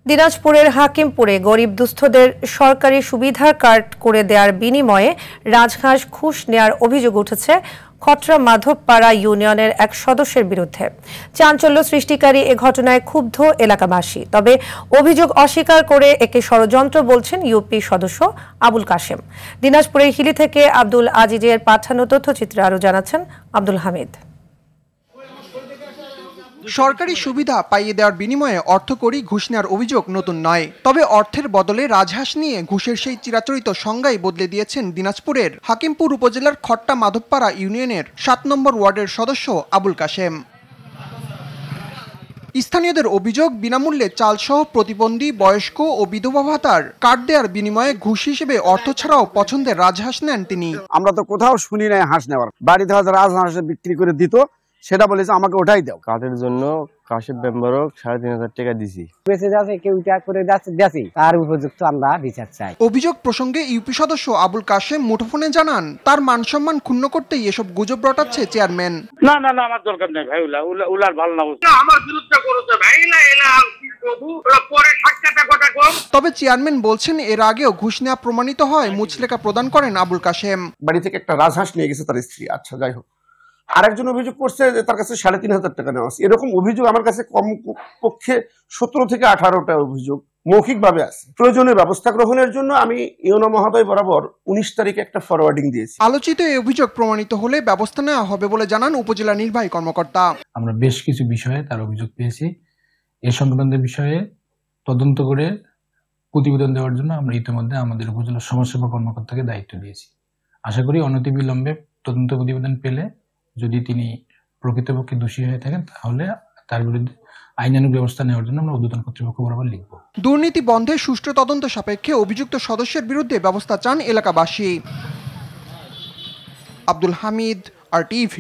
দিনাজপুরের হাকিমপুরে গরিব দুস্থদের সরকারি সুবিধার কার্ড করে দেওয়ার বিনিময়ে রাজহাঁস ঘুষ নেওয়ার অভিযোগ উঠেছে খট্রা মাধবপাড়া ইউনিয়নের এক সদস্যের বিরুদ্ধে। চাঞ্চল্য সৃষ্টিকারী এ ঘটনায় ক্ষুব্ধ এলাকাবাসী। তবে অভিযোগ অস্বীকার করে একে ষড়যন্ত্র বলছেন ইউপি সদস্য আবুল কাশেম। দিনাজপুরের হিলি থেকে আব্দুল আজিজের পাঠানো তথ্যচিত্রে আরও জানাচ্ছেন আব্দুল হামিদ। সরকারি সুবিধা পাইয়ে দেওয়ার বিনিময়ে অর্থকড়ি ঘুষ নেওয়ার অভিযোগ নতুন নয়। তবে অর্থের বদলে রাজহাঁস নিয়ে ঘুষের সেই চিরাচরিত সংজ্ঞাই বদলে দিয়েছেন দিনাজপুরের হাকিমপুর উপজেলার খট্টা মাধবপাড়া ইউনিয়নের ৭ নম্বর ওয়ার্ডের সদস্য আবুল কাশেম। স্থানীয়দের অভিযোগ, বিনামূল্যে চালসহ প্রতিবন্ধী, বয়স্ক ও বিধবা ভাতার কার্ড দেওয়ার বিনিময়ে ঘুষ হিসেবে অর্থ ছাড়াও পছন্দের রাজহাঁস নেন তিনি। আমরা তো কোথাও শুনি নাই হাঁস নেওয়ার, বাড়িতে হয়তো রাজহাঁস বিক্রি করে দিত, সেটা বলেছে আমাকে ওটাই দাও। কার্ডের জন্য কাশেম মেম্বারও ৩৫০০ টাকা দিছি। বেঁচে যাচ্ছে কেউ করে যাচ্ছে, তার উপযুক্ত আমরা বিচার চাই। অভিযোগ প্রসঙ্গে ইউপি সদস্য আবুল কাশেম মুঠোফোনে জানান, তার মানসম্মান ক্ষুণ্ণ করতেই এসব গুজব রটাচ্ছে চেয়ারম্যান। না আমার দরকার নেই ভাই, উলার ভালো না, আমার বিরুদ্ধে করেছে ভাই, তবে চেয়ারম্যান বলছেন এর আগেও ঘুষ নেওয়া প্রমাণিত হয় মুচলেকা প্রদান করেন আবুল কাশেম। বাড়ি থেকে একটা রাজহাঁস নিয়ে গেছে তার স্ত্রী। আচ্ছা যাই হোক, আরেকজন অভিযোগ করছে যে তার কাছে ৩৫০০ টাকা নেওয়া আছে। এরকম অভিযোগ আমার কাছে কম পক্ষে ১৭ থেকে ১৮টা অভিযোগ মৌখিকভাবে আছে। প্রয়োজনীয় ব্যবস্থা গ্রহণের জন্য আমি ইউনো মহোদয় বরাবর ১৯ তারিখে একটা ফরওয়ার্ডিং দিয়েছি। আলোচিত এই অভিযোগ প্রমাণিত হলে ব্যবস্থা নেওয়া হবে বলে জানান উপজেলা নির্বাহী কর্মকর্তা। আমরা বেশ কিছু বিষয়ে তার অভিযোগ পেয়েছি। এ সংক্রান্ত বিষয়ে তদন্ত করে প্রতিবেদন দেওয়ার জন্য আমরা ইতিমধ্যে আমাদের উপজেলা সমাজসেবা কর্মকর্তাকে দায়িত্ব দিয়েছি। আশা করি অনতিবিলম্বে তদন্ত প্রতিবেদন পেলে যদি তিনি প্রকৃতপক্ষে দোষী হয়ে থাকেন তাহলে তার বিরুদ্ধে আইনানুগ ব্যবস্থা নেওয়ার জন্য আমরা ঊর্ধ্বতন কর্তৃপক্ষ বরাবর লিখব। দুর্নীতি বন্ধে সুষ্ঠু তদন্ত সাপেক্ষে অভিযুক্ত সদস্যের বিরুদ্ধে ব্যবস্থা চান এলাকাবাসী। আব্দুল হামিদ, RTV।